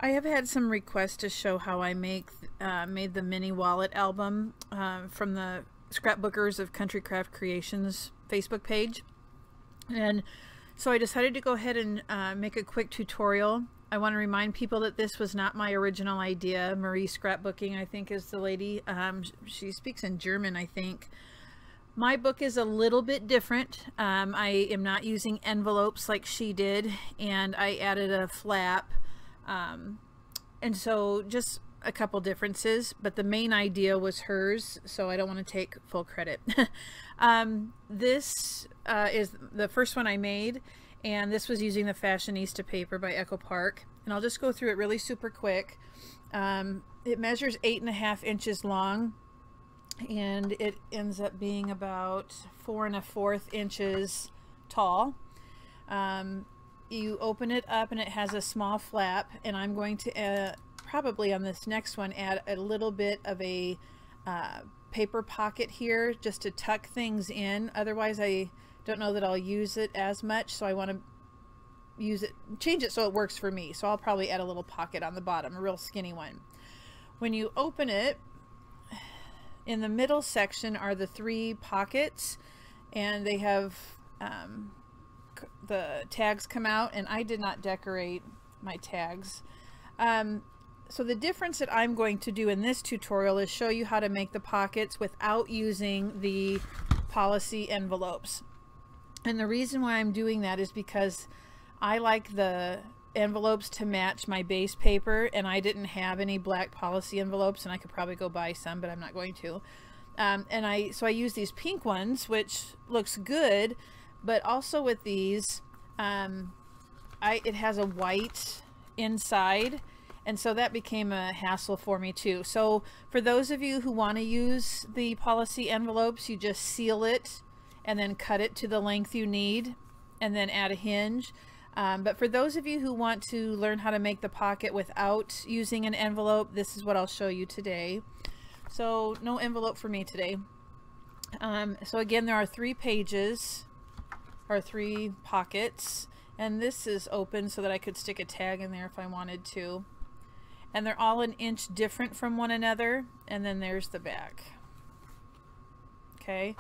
I have had some requests to show how I made the mini wallet album from the Scrapbookers of Country Craft Creations Facebook page. And so I decided to go ahead and make a quick tutorial. I want to remind people that this was not my original idea. Mariescrapbooking, I think, is the lady. She speaks in German, I think. My book is a little bit different. I am not using envelopes like she did, and I added a flap. And so just a couple differences, but the main idea was hers, so I don't want to take full credit. This is the first one I made, and this was using the Fashionista paper by Echo Park, and I'll just go through it really super quick. It measures 8.5 inches long, and it ends up being about 4 1/4 inches tall. You open it up and it has a small flap, and I'm going to probably on this next one add a little bit of a paper pocket here just to tuck things in. Otherwise I don't know that I'll use it as much, so I want to use it, change it so it works for me. So I'll probably add a little pocket on the bottom, a real skinny one. When you open it, in the middle section are the 3 pockets, and they have the tags come out, and I did not decorate my tags. So the difference that I'm going to do in this tutorial is show you how to make the pockets without using the policy envelopes. And the reason why I'm doing that is because I like the envelopes to match my base paper, and I didn't have any black policy envelopes, and I could probably go buy some, but I'm not going to. So I use these pink ones, which looks good. But also with these, it has a white inside, and so that became a hassle for me too. So for those of you who want to use the policy envelopes, you just seal it and then cut it to the length you need and then add a hinge. But for those of you who want to learn how to make the pocket without using an envelope, this is what I'll show you today. So no envelope for me today. So again, there are 3 pages, or 3 pockets, and this is open so that I could stick a tag in there if I wanted to, and they're all 1 inch different from one another, and then there's the back. Okay,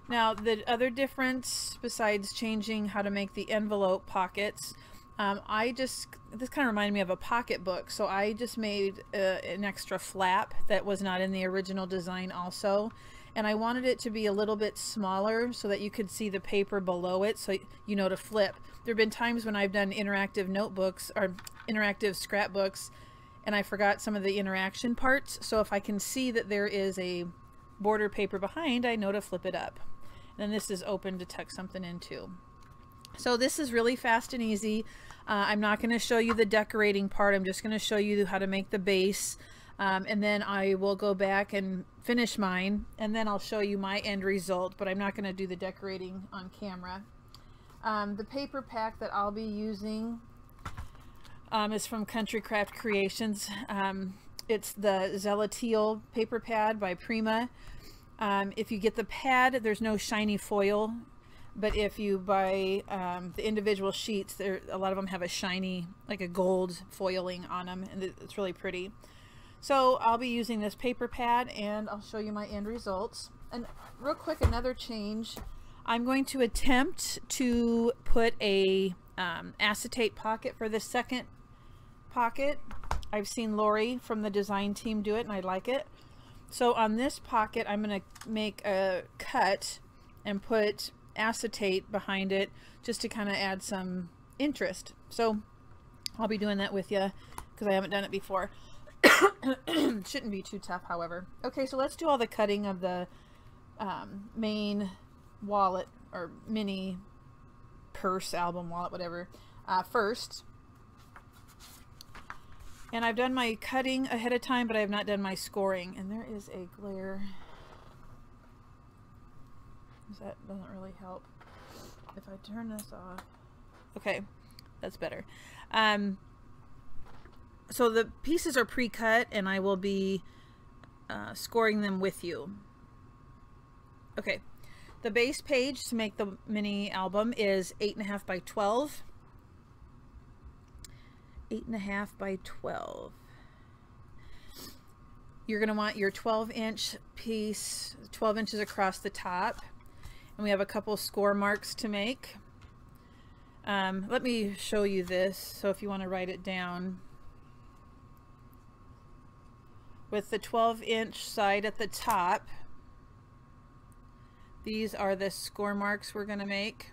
now the other difference besides changing how to make the envelope pockets, this kind of reminded me of a pocketbook, so I just made an extra flap that was not in the original design also. And I wanted it to be a little bit smaller so that you could see the paper below it, so you know to flip. There have been times when I've done interactive notebooks or interactive scrapbooks and I forgot some of the interaction parts. So if I can see that there is a border paper behind, I know to flip it up. And this is open to tuck something into. So this is really fast and easy. I'm not going to show you the decorating part. I'm just going to show you how to make the base. And then I will go back and finish mine, and then I'll show you my end result, but I'm not going to do the decorating on camera. The paper pack that I'll be using is from Country Craft Creations. It's the Zelatile paper pad by Prima. If you get the pad, there's no shiny foil, but if you buy the individual sheets, a lot of them have a shiny, like a gold foiling on them, and it's really pretty. So I'll be using this paper pad, and I'll show you my end results. And real quick, another change. I'm going to attempt to put a acetate pocket for the second pocket. I've seen Lori from the design team do it, and I like it. So on this pocket, I'm going to make a cut and put acetate behind it just to kind of add some interest. So I'll be doing that with you because I haven't done it before. Shouldn't be too tough, however. Okay, so let's do all the cutting of the main wallet or mini purse, album, wallet, whatever, first. And I've done my cutting ahead of time, but I have not done my scoring. And there is a glare. That doesn't really help. If I turn this off. Okay, that's better. So the pieces are pre-cut, and I will be scoring them with you. Okay, the base page to make the mini album is 8.5 by 12. 8.5 by 12. You're going to want your 12-inch piece, 12 inches across the top. And we have a couple score marks to make. Let me show you this. So if you want to write it down. With the 12-inch side at the top, these are the score marks we're going to make.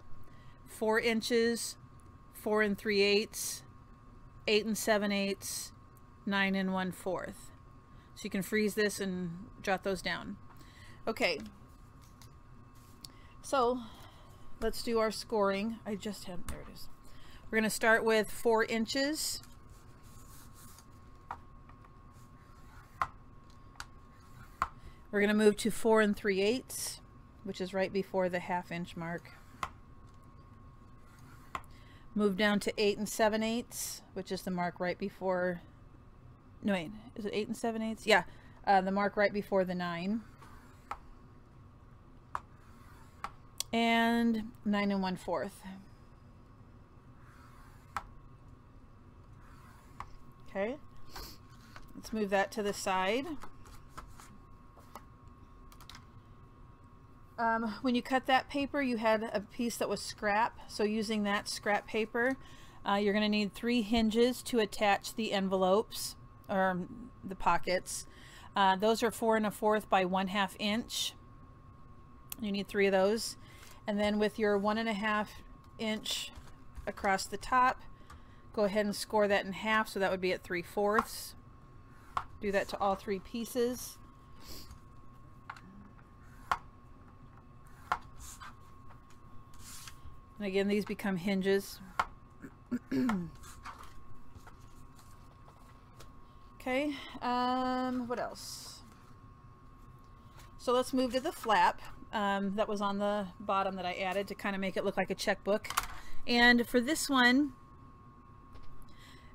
4 inches, 4 3/8, 8 7/8, 9 1/4. So you can freeze this and jot those down. Okay, so let's do our scoring. I just had, there it is. We're going to start with 4 inches. We're going to move to 4 3/8, which is right before the 1/2 inch mark. Move down to 8 7/8, which is the mark right before, no wait, is it 8 7/8? Yeah, the mark right before the 9. And 9 1/4. Okay, let's move that to the side. When you cut that paper, you had a piece that was scrap. So using that scrap paper, you're going to need 3 hinges to attach the envelopes or the pockets. Those are 4 1/4 by 1/2 inch. You need 3 of those. And then with your 1 1/2 inch across the top, go ahead and score that in half. So that would be at 3/4. Do that to all 3 pieces. And again, these become hinges. Okay, what else? So let's move to the flap that was on the bottom that I added to kind of make it look like a checkbook. And for this one,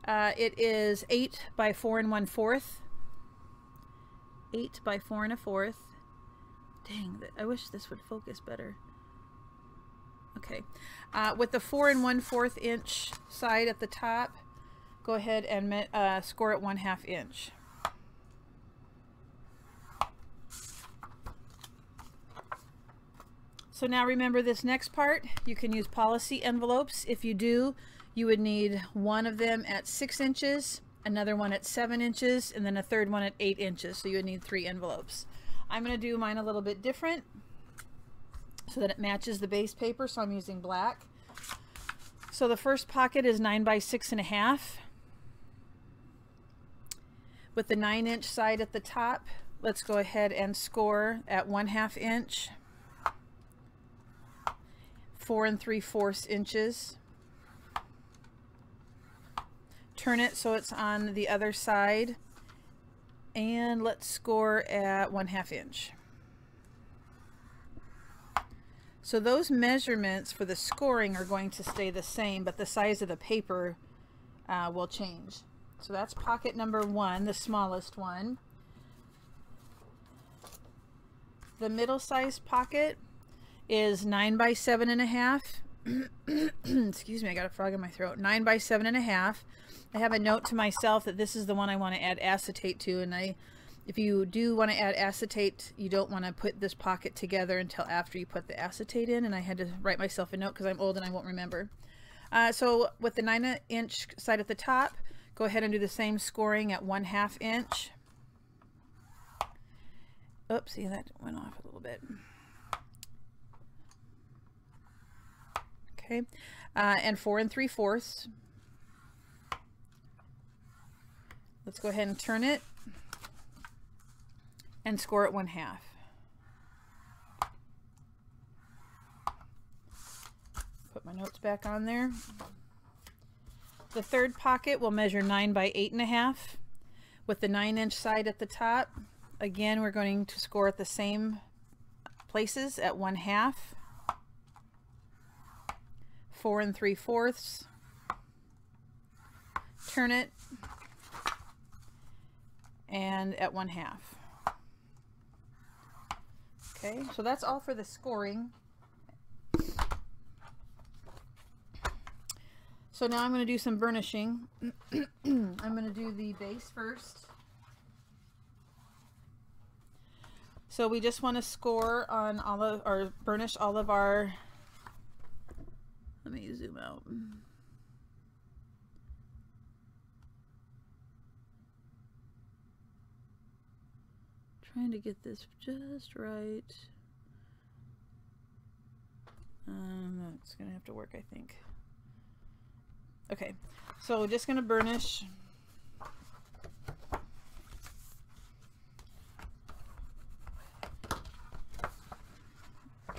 it is 8 by 4 1/4. 8 by 4 1/4. Dang, I wish this would focus better. Okay, with the 4 1/4 inch side at the top, go ahead and score it 1/2 inch. So now remember this next part, you can use policy envelopes. If you do, you would need one of them at 6 inches, another one at 7 inches, and then a third one at 8 inches. So you would need 3 envelopes. I'm going to do mine a little bit different so that it matches the base paper, so I'm using black. So the first pocket is 9 by 6 1/2. With the 9 inch side at the top, let's go ahead and score at 1/2 inch, 4 3/4 inches. Turn it so it's on the other side, and let's score at 1/2 inch. So those measurements for the scoring are going to stay the same, but the size of the paper will change. So that's pocket number 1, the smallest one. The middle sized pocket is 9 by 7 1/2. Excuse me, I got a frog in my throat. 9 by 7 1/2. I have a note to myself that this is the one I want to add acetate to, and if you do want to add acetate, you don't want to put this pocket together until after you put the acetate in, and I had to write myself a note because I'm old and I won't remember. So with the 9 inch side at the top, go ahead and do the same scoring at 1/2 inch. Oops, see, that went off a little bit. Okay, and 4 3/4. Let's go ahead and turn it and score it 1/2. Put my notes back on there. The third pocket will measure 9 by 8 1/2. With the 9 inch side at the top, again, we're going to score at the same places at 1/2. 4 3/4. Turn it, and at 1/2. Okay, so that's all for the scoring. So now I'm going to do some burnishing. I'm going to do the base first. So we just want to score on all of, or burnish all of our, let me zoom out. Trying to get this just right. That's going to have to work, I think. Okay, so we're just going to burnish.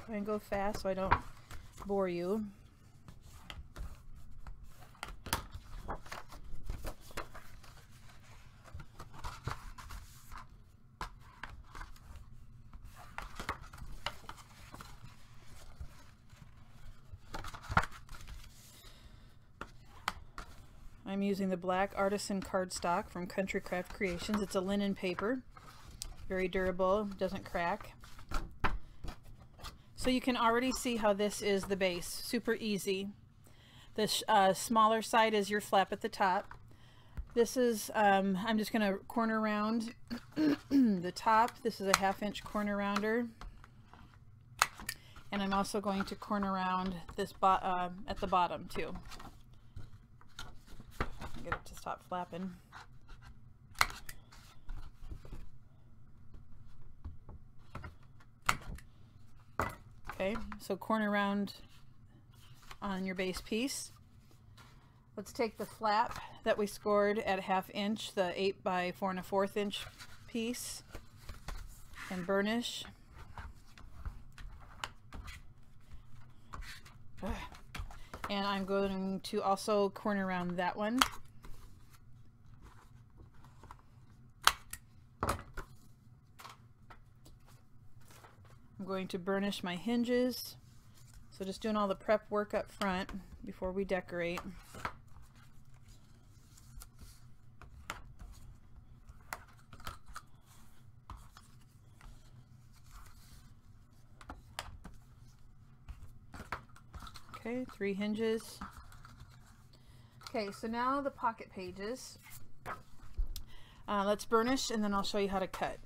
Try and go fast so I don't bore you. I'm using the black artisan cardstock from Country Craft Creations. It's a linen paper, very durable, doesn't crack. So you can already see how this is the base, super easy. The smaller side is your flap at the top. This is, I'm just going to corner round the top. This is a 1/2 inch corner rounder. And I'm also going to corner round this at the bottom too. Get it to stop flapping. Okay, so corner round on your base piece. Let's take the flap that we scored at 1/2 inch, the 8 by 4 1/4 inch piece, and burnish. And I'm going to also corner round that one. I'm going to burnish my hinges. So just doing all the prep work up front before we decorate. Okay, 3 hinges. Okay, so now the pocket pages. Let's burnish and then I'll show you how to cut.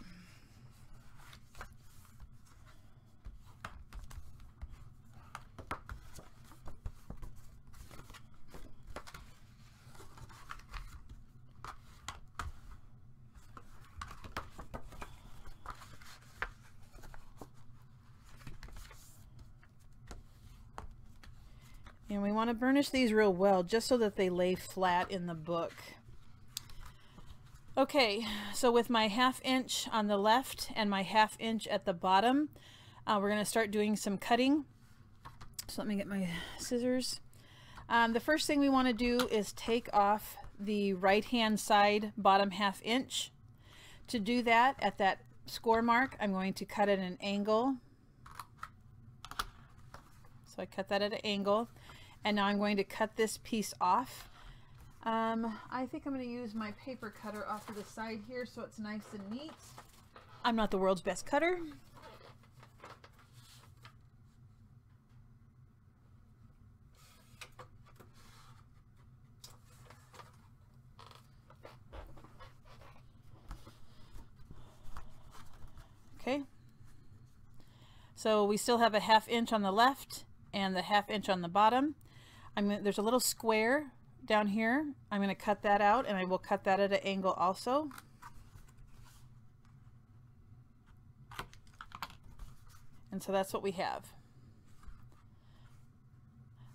And we want to burnish these real well just so that they lay flat in the book. Okay, so with my 1/2 inch on the left and my 1/2 inch at the bottom, we're going to start doing some cutting. So let me get my scissors. The first thing we want to do is take off the right hand side bottom 1/2 inch. To do that, at that score mark, I'm going to cut at an angle. So I cut that at an angle. And now I'm going to cut this piece off. I think I'm going to use my paper cutter off to the side here so it's nice and neat. I'm not the world's best cutter. Okay. So we still have a 1/2 inch on the left and the 1/2 inch on the bottom. There's a little square down here. I'm going to cut that out, and I will cut that at an angle also. And so that's what we have.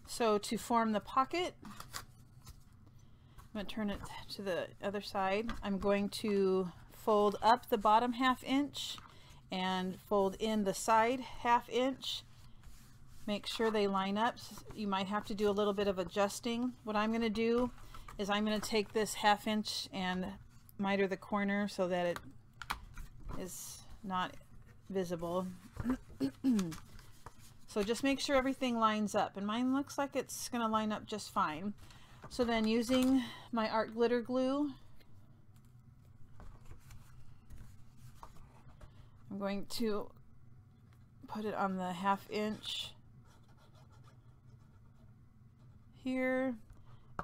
So to form the pocket, I'm going to turn it to the other side. I'm going to fold up the bottom 1/2 inch and fold in the side 1/2 inch. Make sure they line up. You might have to do a little bit of adjusting. What I'm going to do is I'm going to take this 1/2 inch and miter the corner so that it is not visible. So just make sure everything lines up, and mine looks like it's going to line up just fine. So then, using my art glitter glue, I'm going to put it on the 1/2 inch here,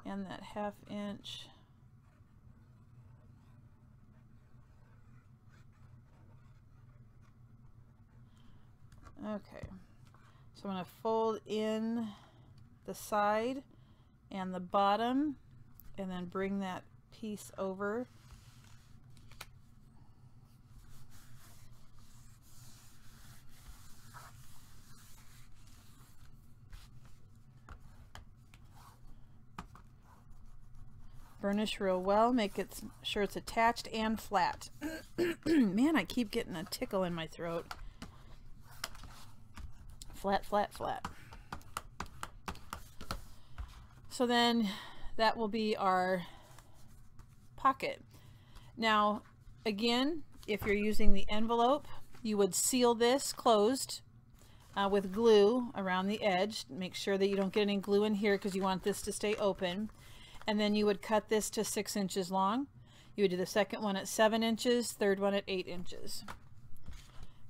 and that 1/2 inch. Okay, so I'm going to fold in the side and the bottom and then bring that piece over. Burnish real well, make it sure it's attached and flat. Man, I keep getting a tickle in my throat. Flat, flat, flat. So then that will be our pocket. Now, again, if you're using the envelope, you would seal this closed with glue around the edge. Make sure that you don't get any glue in here because you want this to stay open. And then you would cut this to 6 inches long. You would do the second one at 7 inches, third one at 8 inches.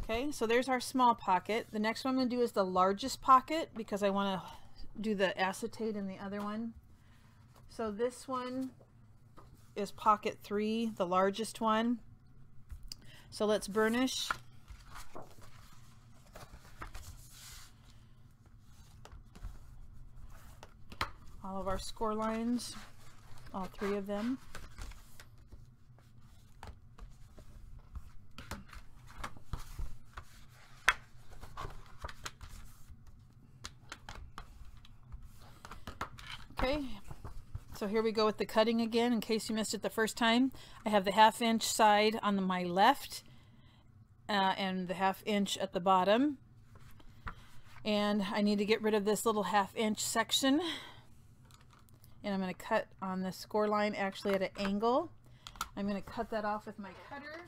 Okay, so there's our small pocket. The next one I'm going to do is the largest pocket because I want to do the acetate in the other one. So this one is pocket 3, the largest one. So let's burnish. All of our score lines, all 3 of them. Okay, so here we go with the cutting again. In case you missed it the first time, I have the 1/2 inch side on my left and the 1/2 inch at the bottom. And I need to get rid of this little 1/2 inch section. And I'm going to cut on the score line actually at an angle. I'm going to cut that off with my cutter.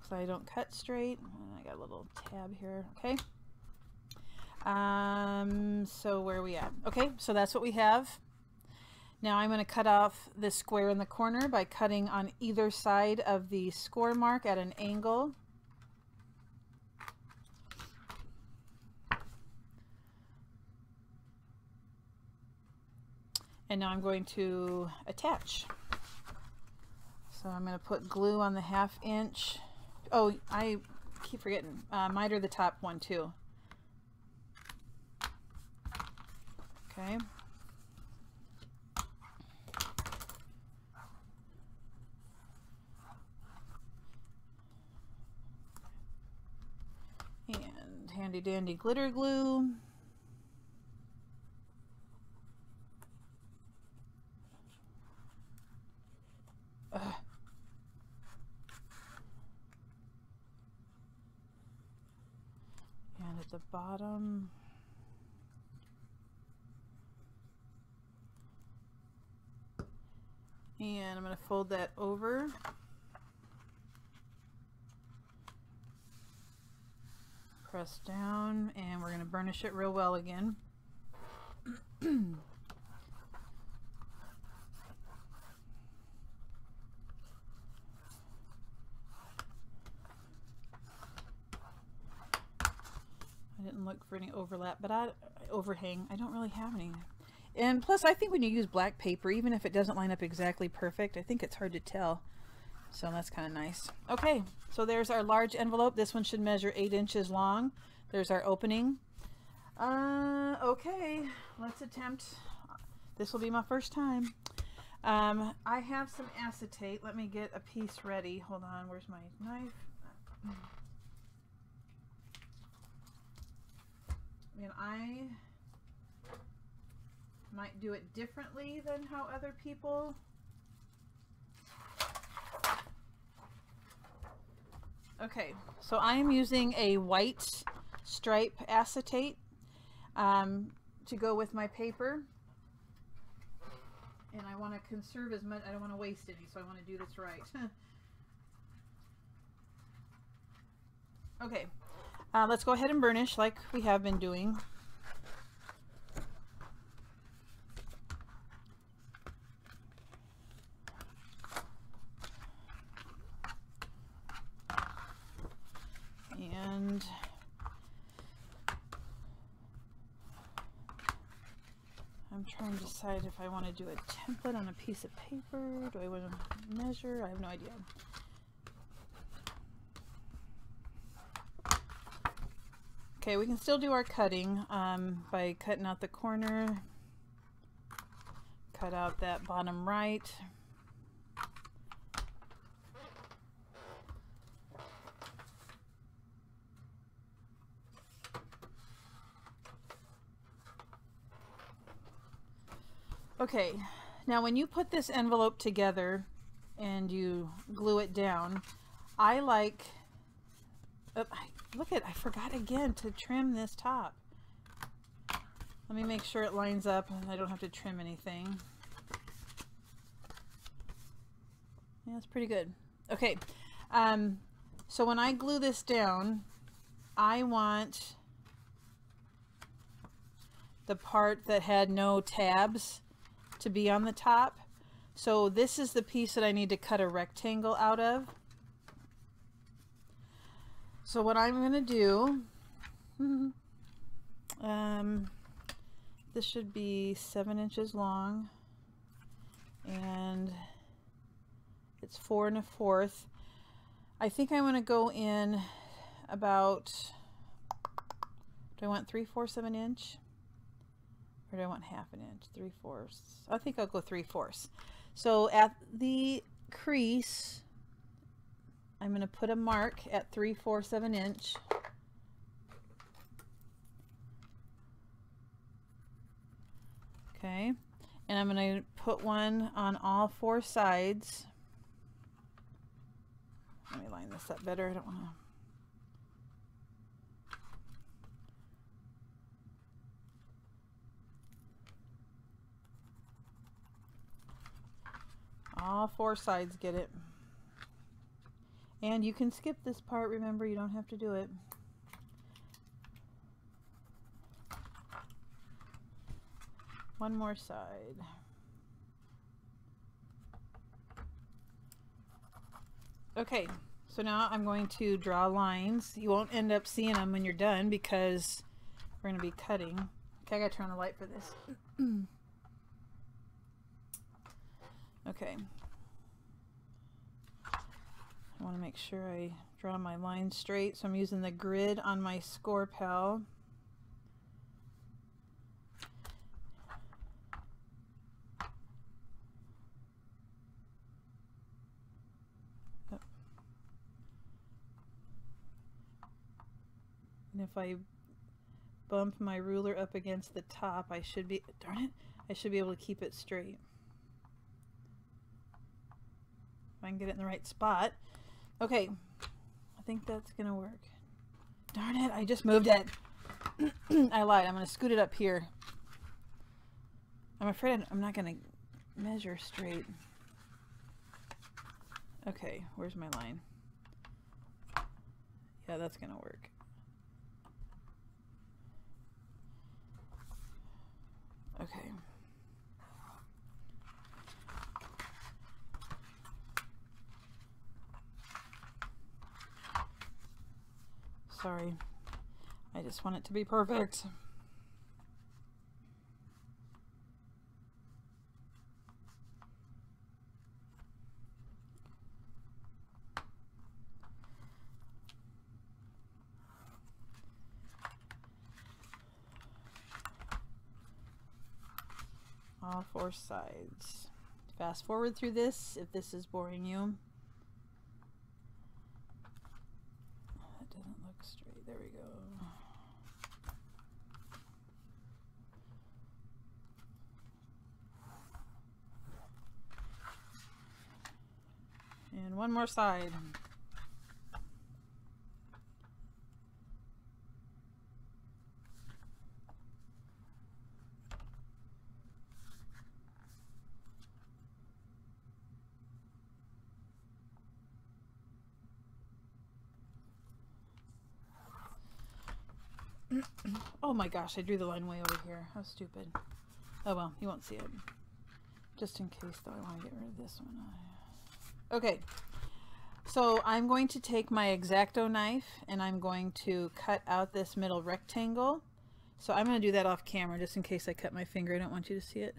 So I don't cut straight. I got a little tab here. Okay. So where are we at? Okay, so that's what we have. Now I'm going to cut off this square in the corner by cutting on either side of the score mark at an angle. And now I'm going to attach. So I'm going to put glue on the 1/2 inch. Oh, I keep forgetting. Miter the top one too. Okay. And handy dandy glitter glue. Ugh. And at the bottom, and I'm going to fold that over. Press down, and we're going to burnish it real well again. I didn't look for any overlap, but overhang. I don't really have any. And plus, I think when you use black paper, even if it doesn't line up exactly perfect, I think it's hard to tell. So that's kind of nice. Okay, so there's our large envelope. This one should measure 8 inches long. There's our opening. Okay, let's attempt. This will be my first time. I have some acetate. Let me get a piece ready. Hold on, where's my knife? And I might do it differently than how other people. Okay, so I am using a white stripe acetate to go with my paper. And I want to conserve as much, I don't want to waste any, so I want to do this right. Okay, let's go ahead and burnish like we have been doing. And I'm trying to decide if I want to do a template on a piece of paper. Do I want to measure? I have no idea. Okay, we can still do our cutting by cutting out the corner. Cut out that bottom right. Okay, now when you put this envelope together and you glue it down, I like, look at, I forgot again to trim this top. Let me make sure it lines up and I don't have to trim anything. Yeah, that's pretty good. Okay, so when I glue this down, I want the part that had no tabs to be on the top. So this is the piece that I need to cut a rectangle out of. So what I'm going to do, this should be 7 inches long and it's 4 1/4. I think I want to go in about, do I want 3/4 of an inch? Or do I want 1/2 an inch? 3/4. I think I'll go 3/4. So at the crease, I'm going to put a mark at 3/4 of an inch. Okay, and I'm going to put one on all 4 sides. Let me line this up better. I don't want to. All 4 sides get it. And you can skip this part, remember, you don't have to do it. One more side. Okay, so now I'm going to draw lines. You won't end up seeing them when you're done because we're going to be cutting. Okay, I got to turn on the light for this. Okay. I want to make sure I draw my line straight, so I'm using the grid on my score pal. And if I bump my ruler up against the top, I should be, darn it, I should be able to keep it straight. If I can get it in the right spot. Okay, I think that's gonna work. Darn it, I just moved it. I lied, I'm gonna scoot it up here. I'm afraid I'm not gonna measure straight. Okay, where's my line? Yeah, that's gonna work. Okay. Sorry, I just want it to be perfect. All 4 sides. Fast forward through this if this is boring you. That doesn't look straight. There we go. And one more side. Oh my gosh, I drew the line way over here. How stupid. Oh well, you won't see it. Just in case though, I want to get rid of this one. Okay, So I'm going to take my X-Acto knife and I'm going to cut out this middle rectangle. So I'm going to do that off camera just in case I cut my finger. I don't want you to see it.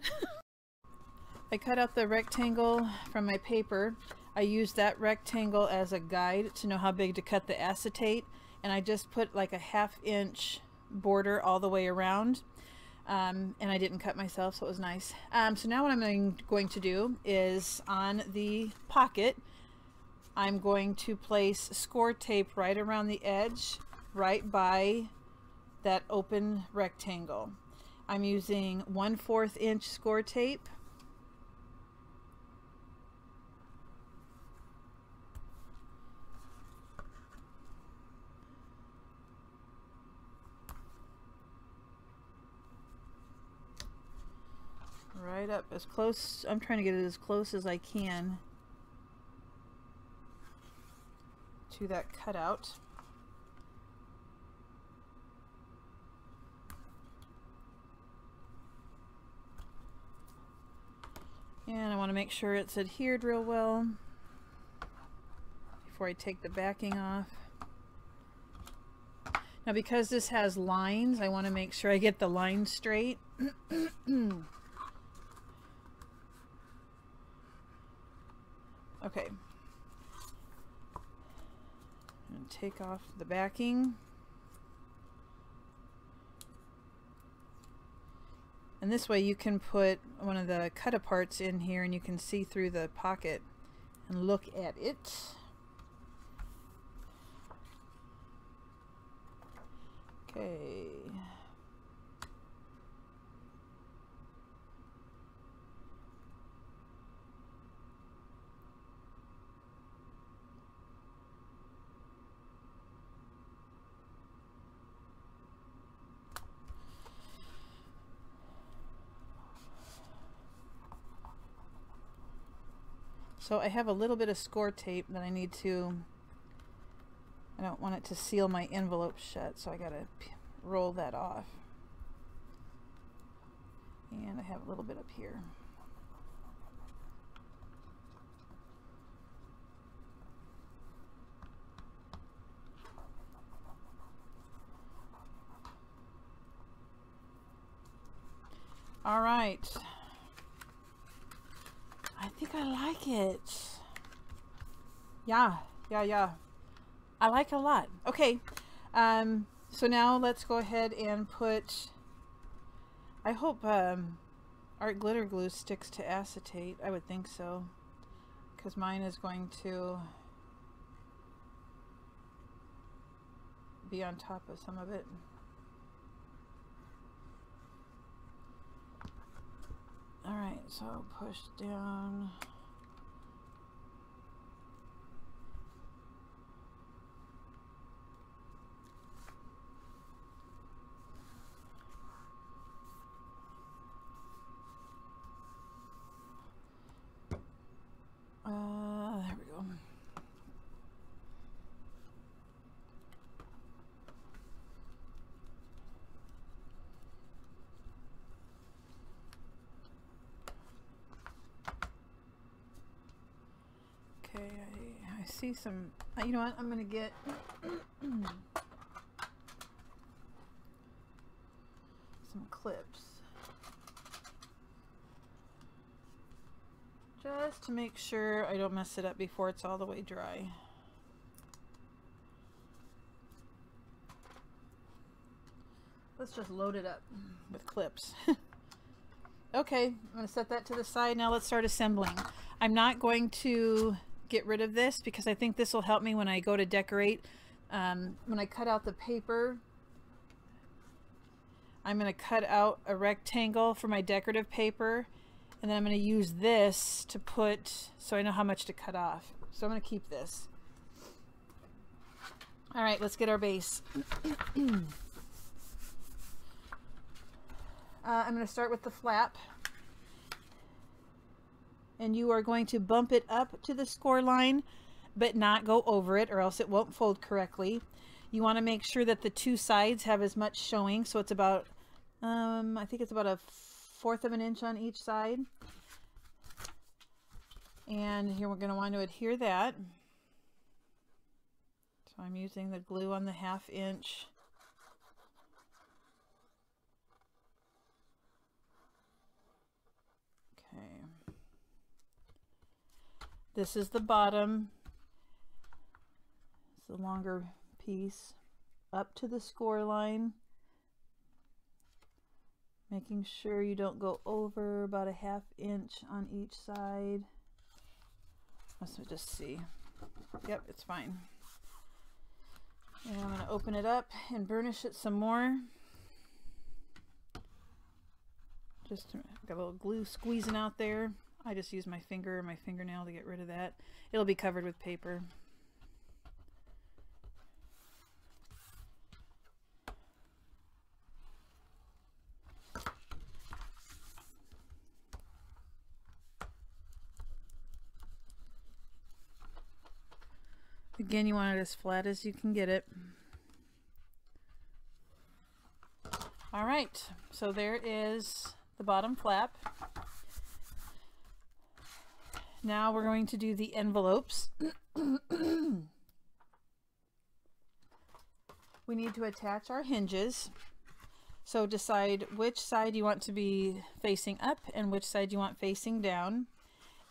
I cut out the rectangle from my paper. I used that rectangle as a guide to know how big to cut the acetate, and I just put like a 1/2 inch border all the way around, and I didn't cut myself, so it was nice. So now what I'm going to do is on the pocket I'm going to place score tape right around the edge, right by that open rectangle. I'm using 1/4 inch score tape. Right up as close, I'm trying to get it as close as I can to that cutout. And I want to make sure it's adhered real well before I take the backing off. Now because this has lines, I want to make sure I get the lines straight. Okay. I'm going to take off the backing. And this way you can put one of the cut-aparts in here and you can see through the pocket and look at it. Okay. So I have a little bit of score tape that I need to, I don't want it to seal my envelope shut, so I gotta roll that off. And I have a little bit up here. All right. I think I like it. Yeah. I like it a lot. Okay. So now let's go ahead and put, I hope art glitter glue sticks to acetate. I would think so, because mine is going to be on top of some of it. Alright, so push down. There we go. Okay, I see some, you know what, I'm gonna get some clips just to make sure I don't mess it up before it's all the way dry. Let's just load it up with clips. Okay, I'm going to set that to the side. Now let's start assembling. I'm not going to get rid of this because I think this will help me when I go to decorate. When I cut out the paper, I'm going to cut out a rectangle for my decorative paper, and then I'm going to use this to put, so I know how much to cut off. So I'm going to keep this. All right, let's get our base. I'm going to start with the flap, and you are going to bump it up to the score line but not go over it or else it won't fold correctly. You want to make sure that the two sides have as much showing, so it's about I think it's about 1/4 of an inch on each side, and here we're going to want to adhere that. So I'm using the glue on the 1/2 inch. Okay. This is the bottom. It's the longer piece. Up to the score line. Making sure you don't go over about a 1/2 inch on each side. Let's just see. Yep, it's fine. And I'm going to open it up and burnish it some more. Just got a little glue squeezing out there. I just use my finger or my fingernail to get rid of that. It'll be covered with paper. Again, you want it as flat as you can get it. All right, so there is the bottom flap. Now we're going to do the envelopes. We need to attach our hinges. So decide which side you want to be facing up and which side you want facing down.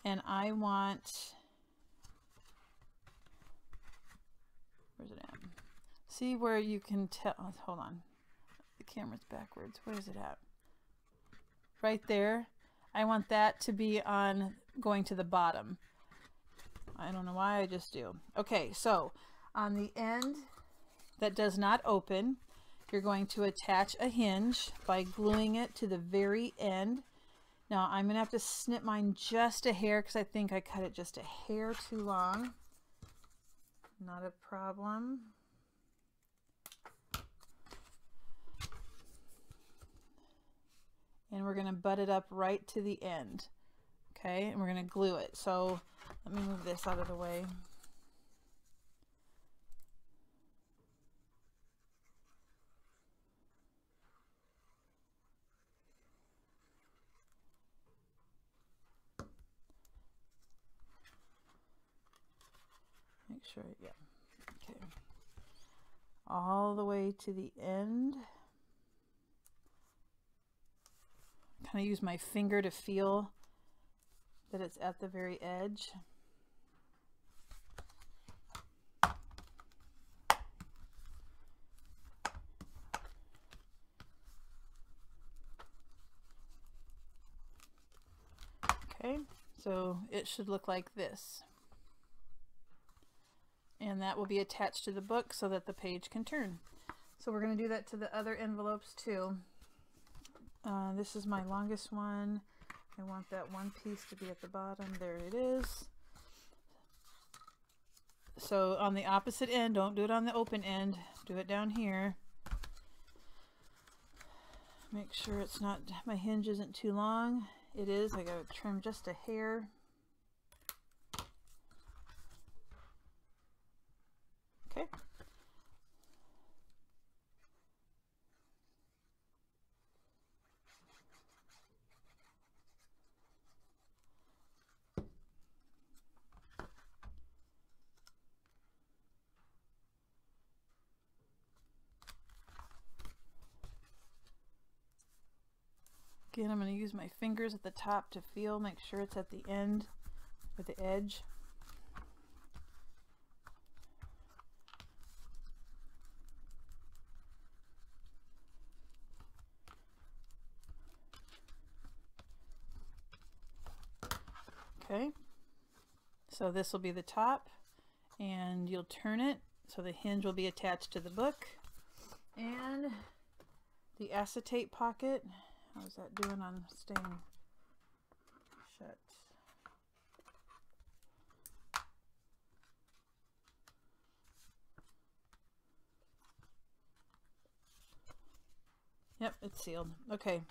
And I want, where's it at? See where you can tell, oh, hold on. The camera's backwards. Where is it at? Right there. I want that to be on going to the bottom. I don't know why, I just do. Okay, so on the end that does not open, you're going to attach a hinge by gluing it to the very end. Now I'm gonna have to snip mine just a hair because I think I cut it just a hair too long. Not a problem. And we're gonna butt it up right to the end. Okay, and we're gonna glue it. So let me move this out of the way. Make sure, yeah, okay. All the way to the end. Kind of use my finger to feel that it's at the very edge. Okay, so it should look like this. And that will be attached to the book so that the page can turn. So we're going to do that to the other envelopes too. This is my longest one. I want that one piece to be at the bottom. There it is. So on the opposite end, don't do it on the open end. Do it down here. Make sure it's not, my hinge isn't too long. It is. I gotta trim just a hair. Okay. Again, I'm going to use my fingers at the top to feel, make sure it's at the end or the edge. Okay, so this will be the top, and you'll turn it so the hinge will be attached to the book. And the acetate pocket, how's that doing on staying shut? Yep, it's sealed. Okay.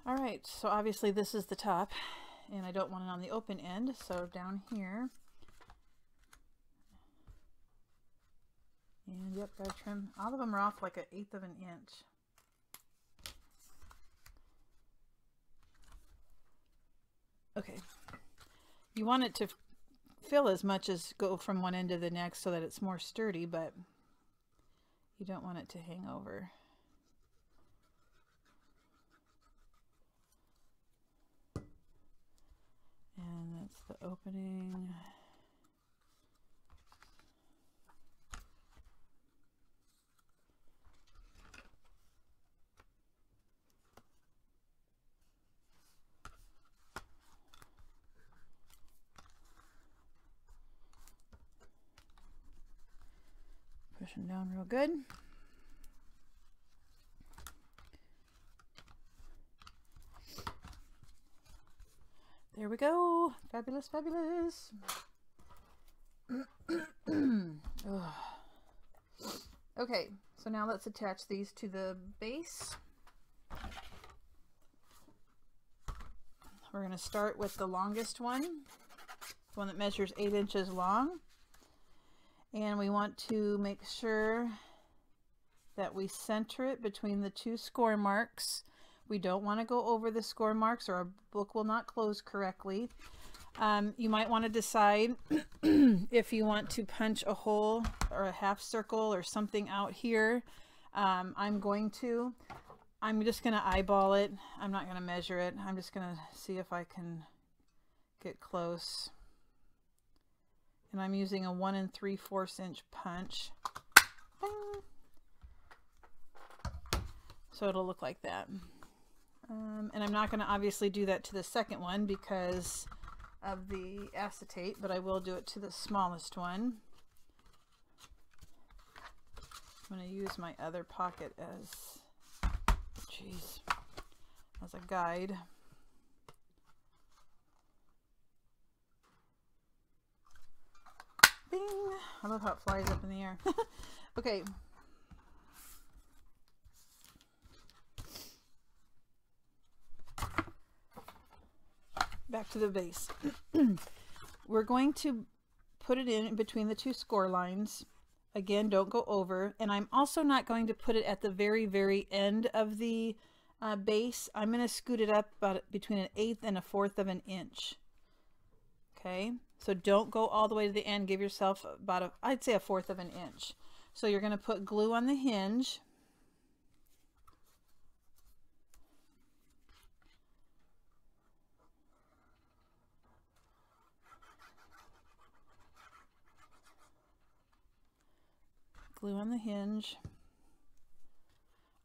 All right, so obviously this is the top, and I don't want it on the open end, so down here. And yep, gotta trim. All of them are off like 1/8 of an inch. Okay. You want it to fill as much as go from one end to the next so that it's more sturdy, but you don't want it to hang over. And that's the opening. Pushing down real good. There we go. Fabulous, fabulous. Okay, so now let's attach these to the base. We're going to start with the longest one, the one that measures 8 inches long. And we want to make sure that we center it between the 2 score marks. We don't want to go over the score marks or our book will not close correctly. You might want to decide if you want to punch a hole or a half circle or something out here. I'm just going to eyeball it. I'm not going to measure it. I'm just going to see if I can get close. And I'm using a 1 3/4 inch punch. Bing. So it'll look like that. And I'm not going to obviously do that to the second one because of the acetate, but I will do it to the smallest one. I'm going to use my other pocket as a guide. Bing! I love how it flies up in the air. Okay. Back to the base. We're going to put it in between the 2 score lines. Again, don't go over. And I'm also not going to put it at the very, very end of the base. I'm going to scoot it up about between 1/8 and 1/4 of an inch. Okay, so don't go all the way to the end. Give yourself about I'd say 1/4 of an inch. So you're going to put glue on the hinge. Glue on the hinge.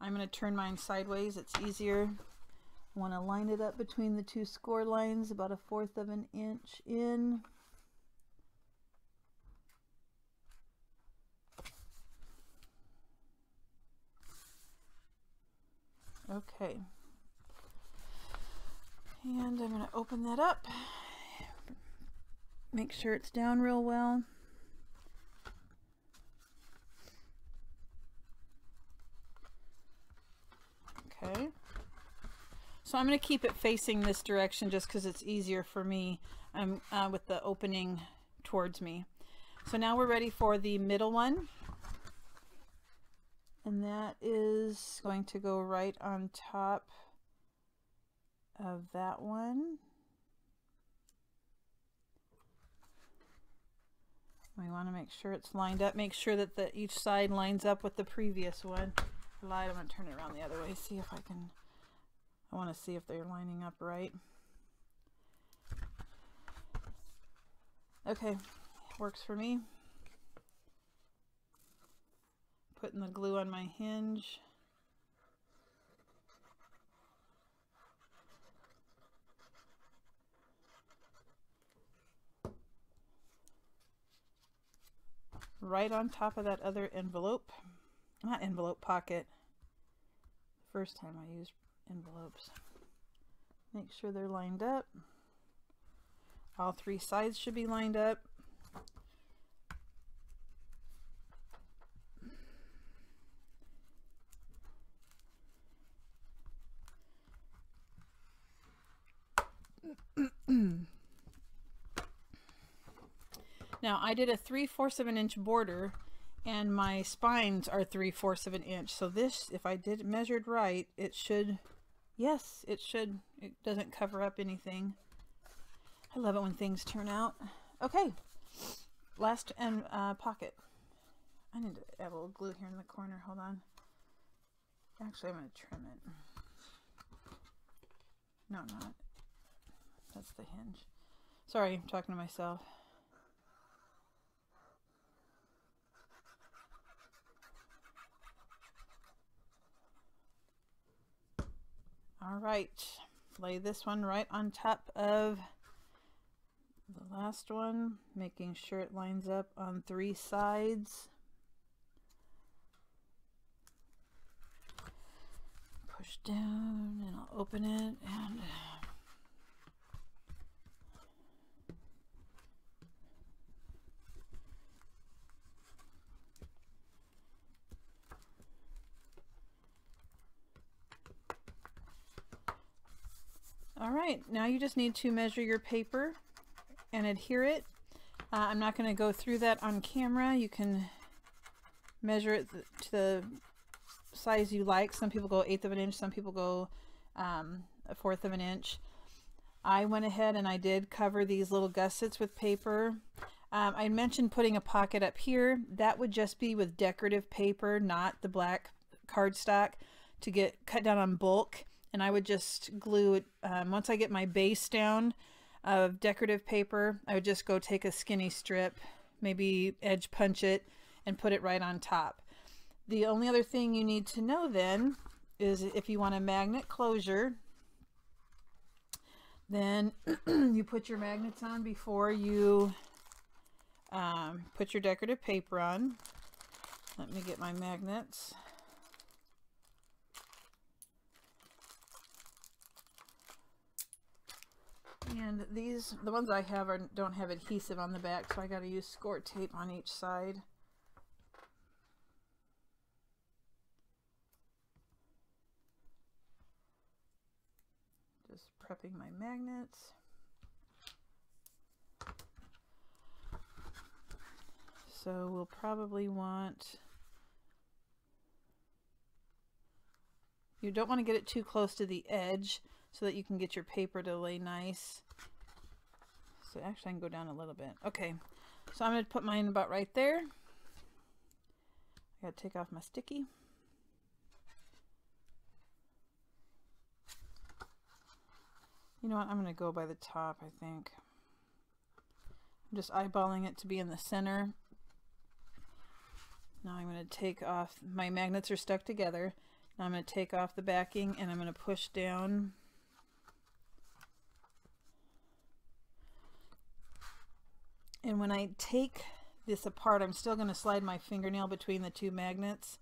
I'm going to turn mine sideways. It's easier. I want to line it up between the 2 score lines, about 1/4 of an inch in. Okay. And I'm going to open that up. Make sure it's down real well. Okay, so I'm going to keep it facing this direction just because it's easier for me with the opening towards me. So now we're ready for the middle one, and that is going to go right on top of that one. We want to make sure it's lined up. Make sure that each side lines up with the previous one. I'm going to turn it around the other way, see if I want to see if they're lining up right. Okay, works for me. Putting the glue on my hinge. Right on top of that other envelope. Not envelope, pocket. First time I used envelopes. Make sure they're lined up. All 3 sides should be lined up. Now I did a 3/4 of an inch border, and my spines are 3/4 of an inch. So this, if I did measured right, it should, yes, it should. It doesn't cover up anything. I love it when things turn out. Okay, Last pocket. I need to have a little glue here in the corner. Hold on. Actually, I'm going to trim it. No, not. That's the hinge. Sorry, I'm talking to myself. All right. Lay this one right on top of the last one, making sure it lines up on 3 sides. Push down and I'll open it and all right, now you just need to measure your paper and adhere it. I'm not going to go through that on camera. You can measure it to the size you like. Some people go 1/8 of an inch, some people go 1/4 of an inch. I went ahead and I did cover these little gussets with paper. I mentioned putting a pocket up here. That would just be with decorative paper, not the black cardstock, to get cut down on bulk. And I would just glue it. Once I get my base down of decorative paper, I would just go take a skinny strip, maybe edge punch it, and put it right on top. The only other thing you need to know then is if you want a magnet closure, then you put your magnets on before you put your decorative paper on. Let me get my magnets. And these, the ones I have don't have adhesive on the back, so I got to use score tape on each side. Just prepping my magnets. So we'll probably want, you don't want to get it too close to the edge so that you can get your paper to lay nice. So actually I can go down a little bit. Okay, so I'm going to put mine about right there. I got to take off my sticky. You know what, I'm going to go by the top, I think. I'm just eyeballing it to be in the center. Now I'm going to take off, my magnets are stuck together. Now I'm going to take off the backing and I'm going to push down. And when I take this apart, I'm still going to slide my fingernail between the 2 magnets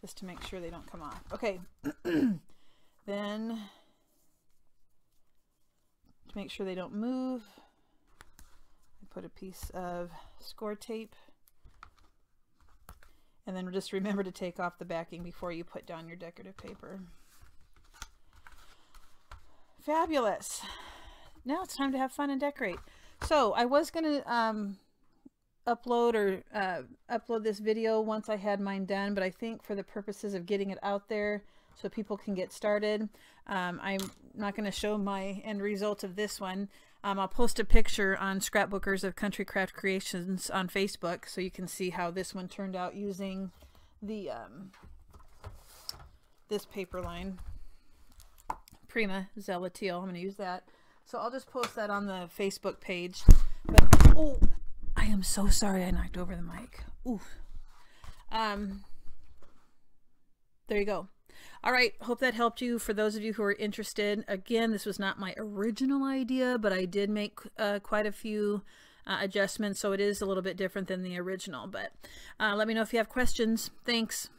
just to make sure they don't come off. Okay, then to make sure they don't move, I put a piece of score tape. And then just remember to take off the backing before you put down your decorative paper. Fabulous. Now it's time to have fun and decorate. So I was going to upload this video once I had mine done, but I think for the purposes of getting it out there so people can get started, I'm not going to show my end result of this one. I'll post a picture on Scrapbookers of Country Craft Creations on Facebook so you can see how this one turned out using the this paper line. Prima Zelatile. I'm going to use that. So I'll just post that on the Facebook page. But, oh, I am so sorry I knocked over the mic. Ooh. There you go. All right, hope that helped you. For those of you who are interested, again, this was not my original idea, but I did make quite a few adjustments, so it is a little bit different than the original. But let me know if you have questions. Thanks.